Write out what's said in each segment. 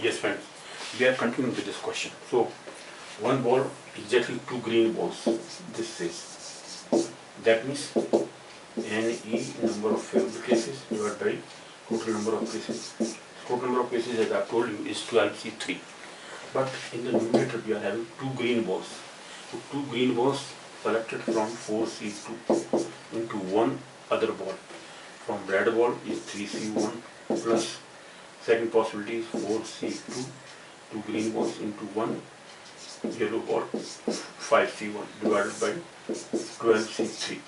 Yes friends, we are continuing with this question. So one ball, exactly two green balls, this says. That means NE number of favorable cases divided by total number of cases. Total number of cases, as I have told you, is 12C3. But in the numerator we are having two green balls. So two green balls selected from 4C2 into one other ball. From red ball is 3C1 plus second possibility is 4C2, two green balls into one yellow ball, 5C1 divided by 12C3.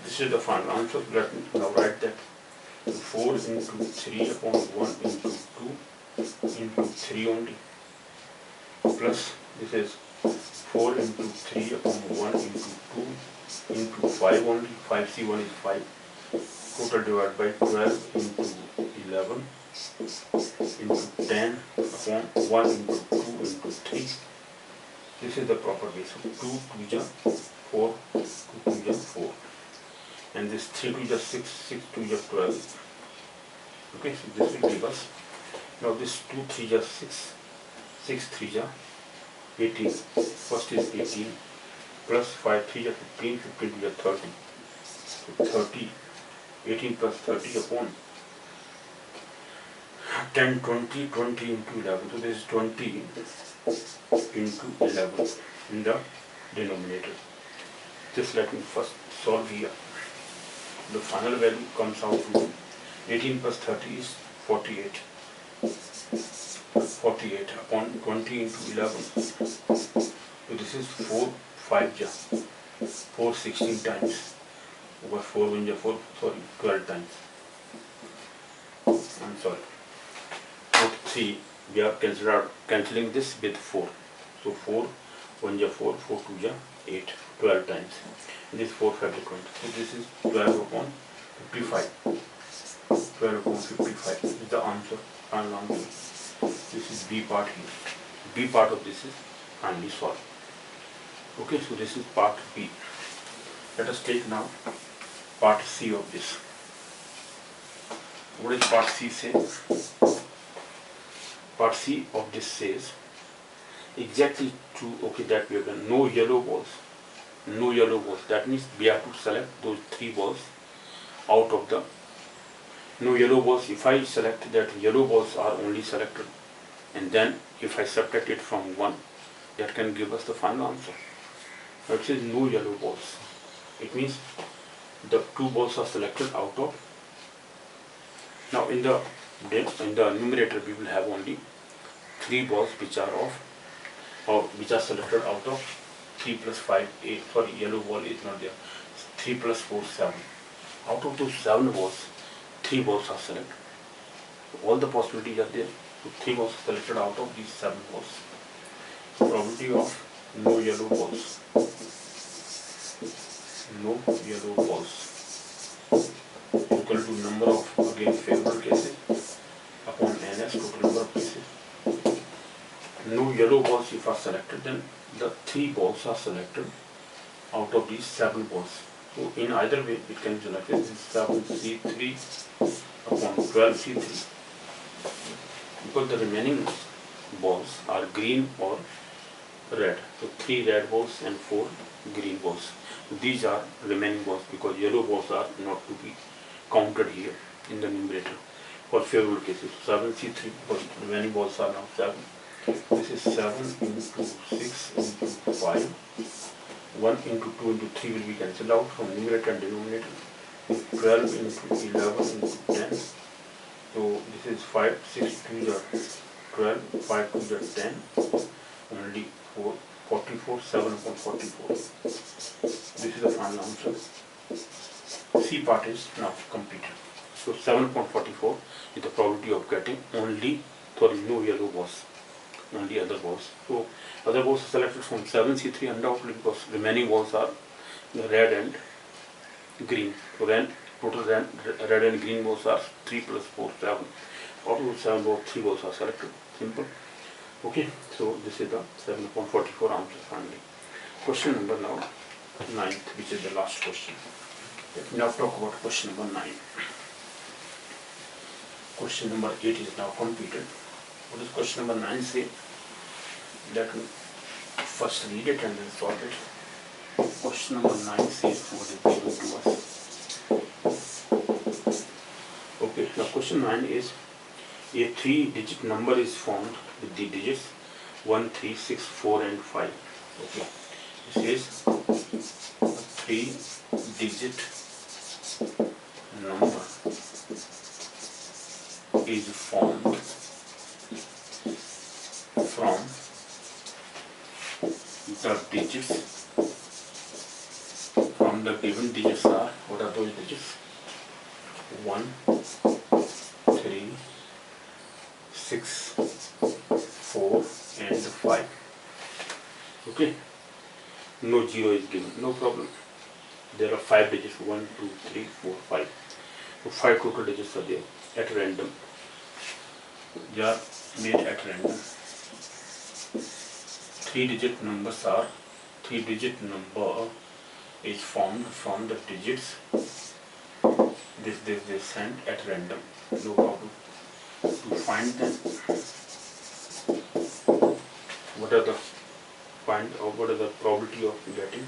This is the final answer. Let me now write that 4 into 3 upon 1 into 2 into 3 only, plus this is 4 into 3 upon 1 into 2 into 5 only, 5C1 is 5, total divided by 12 into 11 into 10 upon 1 into 2 into 3. This is the proper way. So 2 to the 4, 2 to the 4. And this 3 to the 6, 6 to the 12. Okay, so this will give us, now this 2 3 is 6, 6 3 is 18. First is 18 plus 5 3 is 15, 15 to the 30. So 30, 18 plus 30 upon 10, 20, 20 into 11. So this is 20 into 11 in the denominator. Just let me first solve here. The final value comes out to 18 plus 30 is 48. 48 upon 20 into 11. So this is 4, 5 ja, 4 16 times. Over 4 1 ja 4, sorry, 12 times. I'm sorry. 3, we are cancelling this with 4. So 4 1 ja 4, 4 2 ja 8, 12 times. And this 4 5 20. So this is 12 upon 55. 12 upon 55 is the answer, final answer. This is B part here. B part of this is finally solved. Okay, so this is part B. Let us take now part C of this. What is part C says? Part C of this says exactly true. Okay, that we have done. No yellow balls. No yellow balls. That means we have to select those 3 balls out of the no yellow balls. If I select that yellow balls are only selected, and then if I subtract it from 1, that can give us the final answer. Now it says no yellow balls. It means the 2 balls are selected out of. Now in the numerator we will have only 3 balls which are which are selected out of 3 plus 5, 8. Sorry, yellow ball is not there. 3 plus 4, 7. Out of those 7 balls, 3 balls are selected. All the possibilities are there. So 3 balls are selected out of these 7 balls. Probability of no yellow balls. No yellow balls equal to number of, again, favorable cases upon NS, total number of cases. No yellow balls if are selected, then the 3 balls are selected out of these 7 balls. So in either way it can be selected. This is 7C3 upon 12C3, because the remaining balls are green or red. So 3 red balls and 4 green balls. So these are remaining balls, because yellow balls are not to be counted here in the numerator for favorable cases. 7C3, because remaining balls are now 7. This is 7 into 6 into 5. 1 into 2 into 3 will be cancelled out from numerator and denominator. 12 into 11 into 10. So this is 5, 6 2 is 12, 5 2 is 10. Only 4, 44, 7 upon 44. This is the final answer. C part is now completed. So 7 upon 44 is the probability of getting only, no yellow balls, only other balls. So other balls are selected from 7C3 undoubtedly, because remaining balls are the red and green. So then total red and green balls are 3 plus 4, 7. Out of 7 balls, 3 balls are selected. Simple. Okay, so this is the 7 upon 44 answer finally. Question number now 9th, which is the last question. Let me now talk about question number 9. Question number 8 is now completed. What does question number 9 say? Let me first read it and then solve it. Question number 9 says what is given to us. Okay, now question 9 is a 3-digit number is formed with the digits 1, 3, 6, 4 and 5. Okay, this is a 3-digit number is formed from the digits, from the given digits are, what are those digits? 1, 3, 6, 4 and 5. Okay, no 0 is given, no problem. There are 5 digits, 1, 2, 3, 4, 5. So 5 total digits are there at random. They are made at random. 3-digit numbers are, 3-digit number is formed from the digits. This sent at random, no problem. To find them, what are the probability of getting?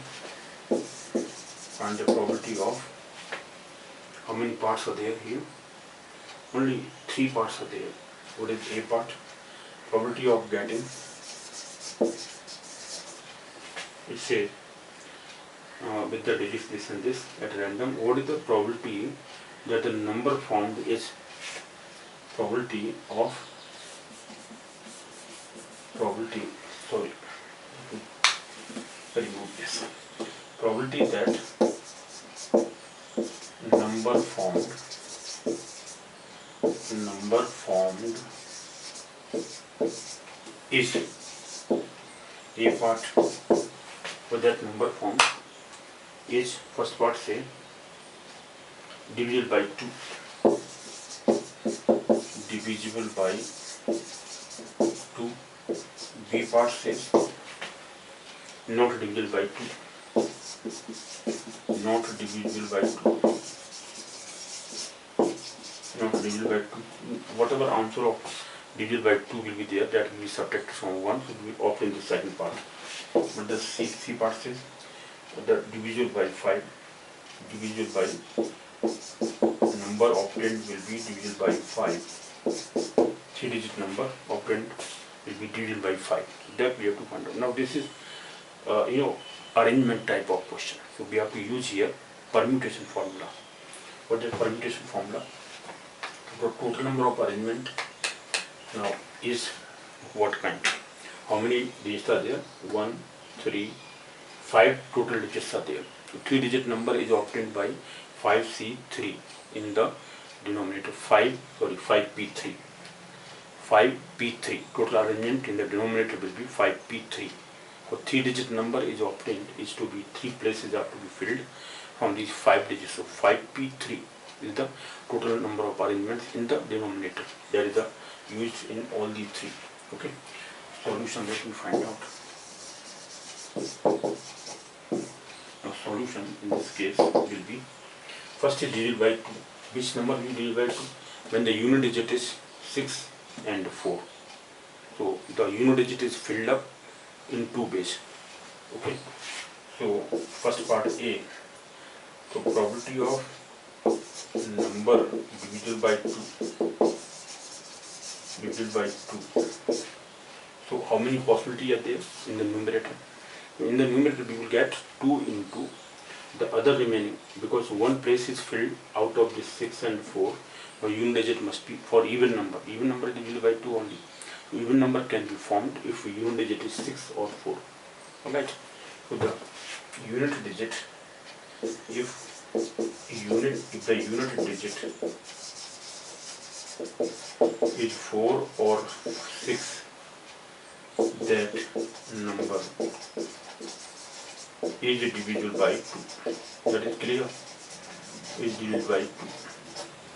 Find the probability of, how many parts are there here? Only 3 parts are there. What is A part? Probability of getting, it says with the digits this and this at random. What is the probability that the number formed is probability, sorry, remove this. Probability that number formed is A part. For that number formed is, first part say divisible by 2, divisible by 2. B part says not divisible by 2, not divisible by 2, not divisible by 2. Whatever answer of divisible by 2 will be there, that will be subtracted from 1, so we will opt in the second part. But the C part says the divisible by 5, divisible by number obtained will be divisible by 5. 3-digit number obtained will be divisible by 5. So that we have to find out. Now this is arrangement type of question. So we have to use here permutation formula. What is permutation formula? The total number of arrangement now is what kind? How many digits are there? 1, 3, 5 total digits are there. So 3-digit number is obtained by 5C3 in the denominator. 5P3. 5P3 total arrangement in the denominator will be 5P3. So 3-digit number is obtained is to be 3 places are to be filled from these 5 digits. So 5P3 is the total number of arrangements in the denominator. That is used in all these 3. Okay. Solution, let me find out. Now solution in this case will be, first is divided by 2. Which number will divide by 2? When the unit digit is 6 and 4. So the unit digit is filled up in 2 base. Okay. So first part A. So probability of number divided by 2. Divided by 2. So how many possibilities are there in the numerator? In the numerator we will get 2 into the other remaining, because one place is filled out of this 6 and 4. Now unit digit must be for even number. Even number is divided by 2 only. So even number can be formed if unit digit is 6 or 4. Alright. So the unit digit, if the unit digit is 4 or 6, that number is divisible by 2. That is clear? Is divisible by 2.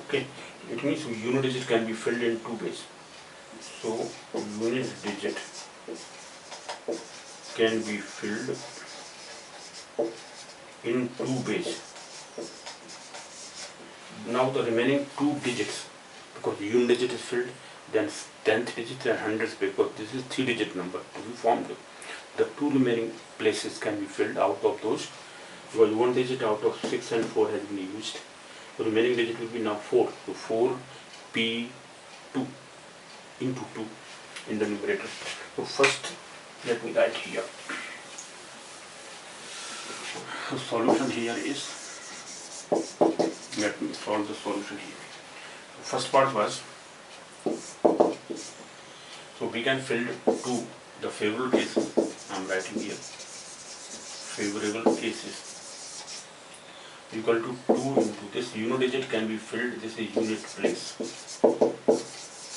Okay. It means unit digit can be filled in 2 ways. So unit digit can be filled in 2 ways. Now the remaining 2 digits, because unit digit is filled, then 10th digit and 100th, because this is 3-digit number to be formed. The 2 remaining places can be filled out of those, because 1 digit out of 6 and 4 has been used. The remaining digit will be now 4. So 4p2 into 2 in the numerator. So first let me write here. The solution here is, let me solve the solution here. First part was, so we can fill 2, the favorable cases, I am writing here, favorable cases, equal to 2 into this unit digit can be filled, this is unit place.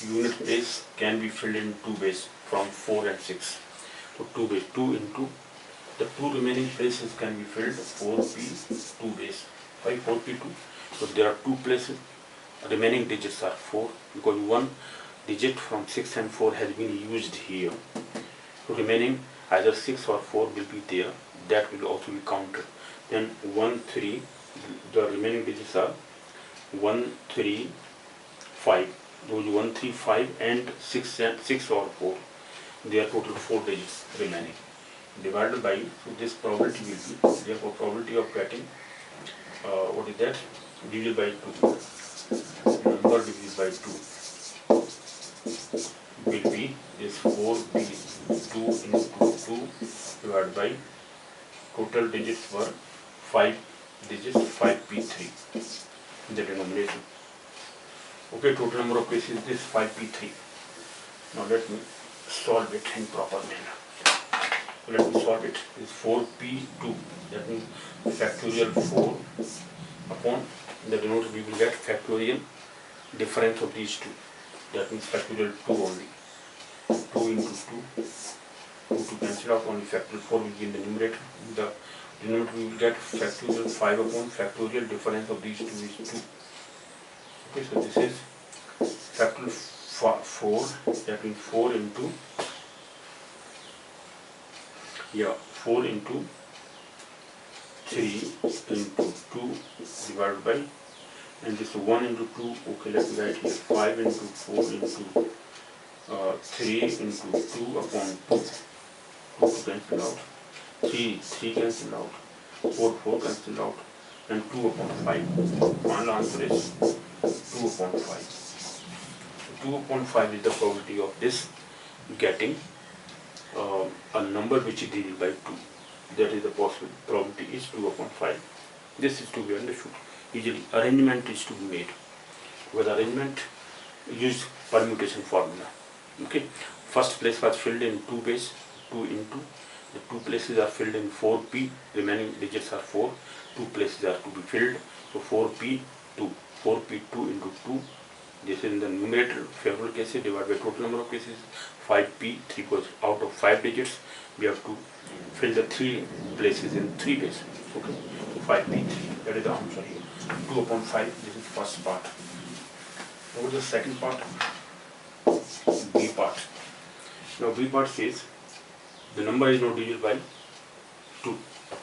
Unit place can be filled in 2 base from 4 and 6. So 2 base, 2 into the 2 remaining places can be filled 4p 2 base. Why 4p2? So there are 2 places, remaining digits are 4, because 1 digit from 6 and 4 has been used here. So remaining either 6 or 4 will be there, that will also be counted. Then 1, 3, the remaining digits are 1, 3, 5. Those 1, 3, 5 and 6 or 4, they are total 4 digits remaining. Divided by, so this probability will be, therefore probability of getting, what is that? Divided by 2. Number divided by 2 will be this 4p2 into 2 divided by total digits were 5 digits, 5p3 in the denominator. Okay, total number of cases is this 5p3. Now let me solve it in proper manner. So let me solve it. This 4p2, that means factorial 4 upon the denominator we will get factorial difference of these two. That means factorial 2 only. 2 into 2 to cancel out, only factorial 4 will be in the numerator. The denominator we will get factorial 5 upon factorial difference of these two is 2. Okay, so this is factorial 4, that means 4 into 4 into 3 into 2 divided by, and this 1 into 2, okay, let me write here 5 into 4 into 3 into 2 upon 2. 2 cancel out, 3 cancel out, 4 cancel out, and 2 upon 5. Final answer is 2 upon 5. So 2 upon 5 is the probability of this getting a number which is divided by 2. That is the possible probability is 2 upon 5. This is to be understood easily. Arrangement is to be made. With arrangement, use permutation formula. Okay. First place was filled in 2 base, 2 into. The 2 places are filled in 4p, remaining digits are 4. 2 places are to be filled. So 4p2. 4p2 into 2. This is in the numerator, favorable cases divided by total number of cases, 5p3, because out of 5 digits we have to fill the 3 places in 3 bases. Okay, so 5p3, that is the answer here. 2 upon 5, this is first part. What is the second part? B part. Now B part says the number is not divided by 2,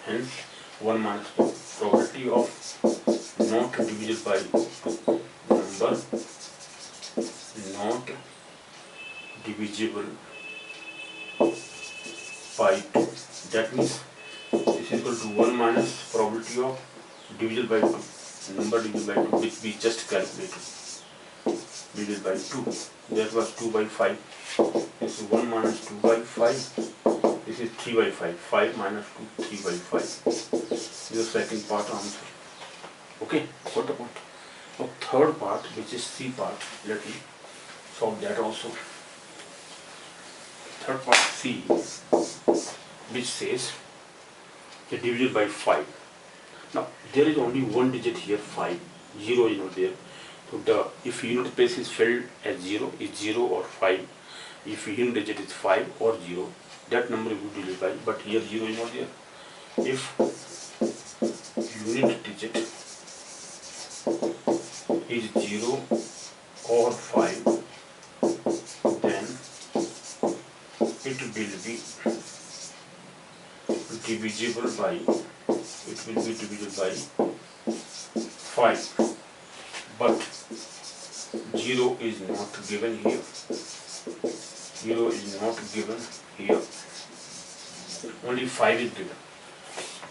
hence 1 minus 2. Probability of not divided by 2, number not divisible by 2. That means this is equal to 1 minus probability of division by 2. Number divided by 2, which we just calculated. Divided by 2. That was 2 by 5. This is 1 minus 2 by 5. This is 3 by 5. 5 minus 2, 3 by 5. This is the second part answer. Okay, got the point. Now third part, which is C part, let me solve that also. Third part C, which says the division by 5. Now there is only one digit here, 5. 0 is not there. So if unit place is filled as 0, is 0 or 5. If unit digit is 5 or 0, that number will be divided by, but here 0 is not there. If unit digit is 0 or 5, then it will be divisible by 5. But 0 is not given here. 0 is not given here. Only 5 is given.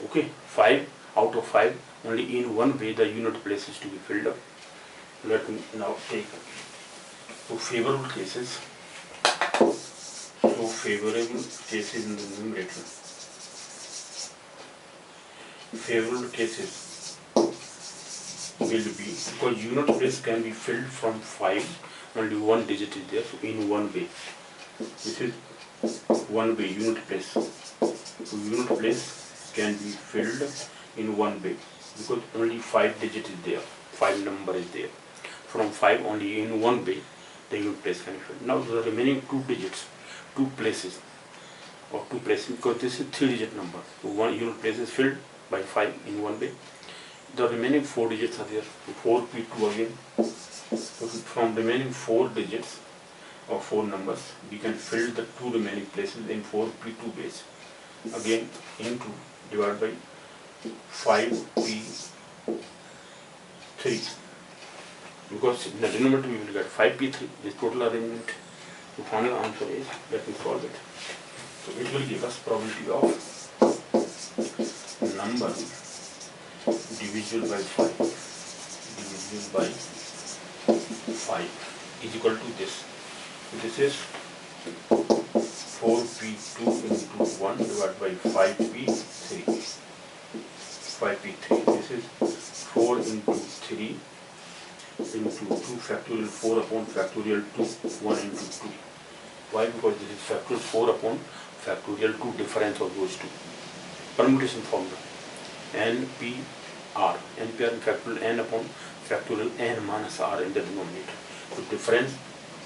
Okay, 5 out of 5. Only in one way the unit place is to be filled up. Let me now take so favorable cases. So favorable cases in the numerator. Favorable cases will be, because unit place can be filled from 5, only one digit is there, so in one way. This is one way unit place. So unit place can be filled in one way because only 5 digit is there, 5 number is there. From 5 only in one way the unit place can be filled. Now the remaining 2 digits, 2 places because this is 3 digit number. So one unit place is filled by 5 in one way. The remaining 4 digits are there. So 4p2 again. So from remaining 4 digits or 4 numbers, we can fill the 2 remaining places in 4p2 base. Again into divided by 5p3. Because in the denominator we will get 5p3. This total arrangement. The final answer is, let me solve it. So it will give us probability of number divisible by 5 is equal to this. So this is 4p2 into 1 divided by 5p3. This is 4 into 3 into 2 factorial 4 upon factorial 2, 1 into 2. Why? Because this is factorial 4 upon factorial 2, difference of those two. Permutation formula. NPR and factorial n upon factorial n minus r in the denominator. So difference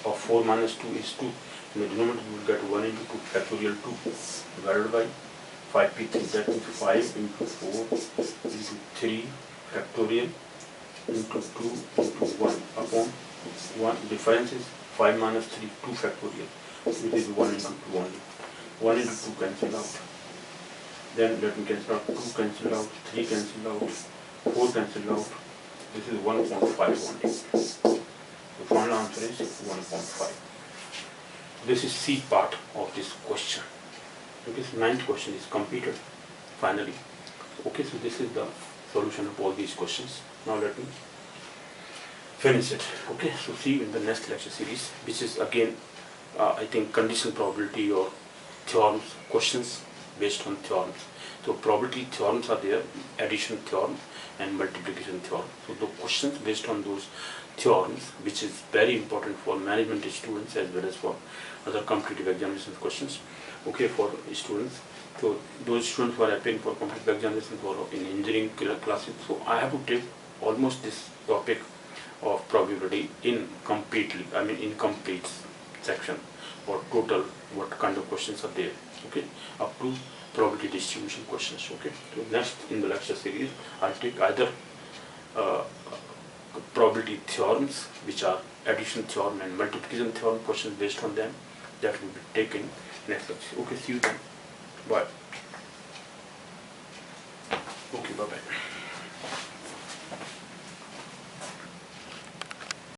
of 4 minus 2 is 2. In the denominator you will get 1 into 2 factorial 2 divided by 5p3. That means 5 into 4 into 3 factorial into 2 into 1 upon 1. Difference is 5 minus 3, 2 factorial. It is 1 into 2 only. 1 into 2 cancel out. Then let me cancel out. 2 cancel out, 3 cancel out, 4 cancel out. This is 1.5 only. The final answer is 1.5. This is C part of this question. Okay, so 9th question is completed finally. Okay, so this is the solution of all these questions. Now let me finish it. Okay, so see you in the next lecture series, which is again I think conditional probability or theorems, questions based on theorems. So probability theorems are there, addition theorem and multiplication theorem. So the questions based on those theorems, which is very important for management students as well as for other competitive examinations questions. Okay, for students. So those students who are applying for competitive examinations or in engineering classes, so I have to take almost this topic of probability incomplete section or total what kind of questions are there. Okay, up to probability distribution questions. Okay, so next in the lecture series I'll take either probability theorems, which are addition theorem and multiplication theorem questions based on them, that will be taken next lecture. Okay, see you then. Bye. Okay, bye bye.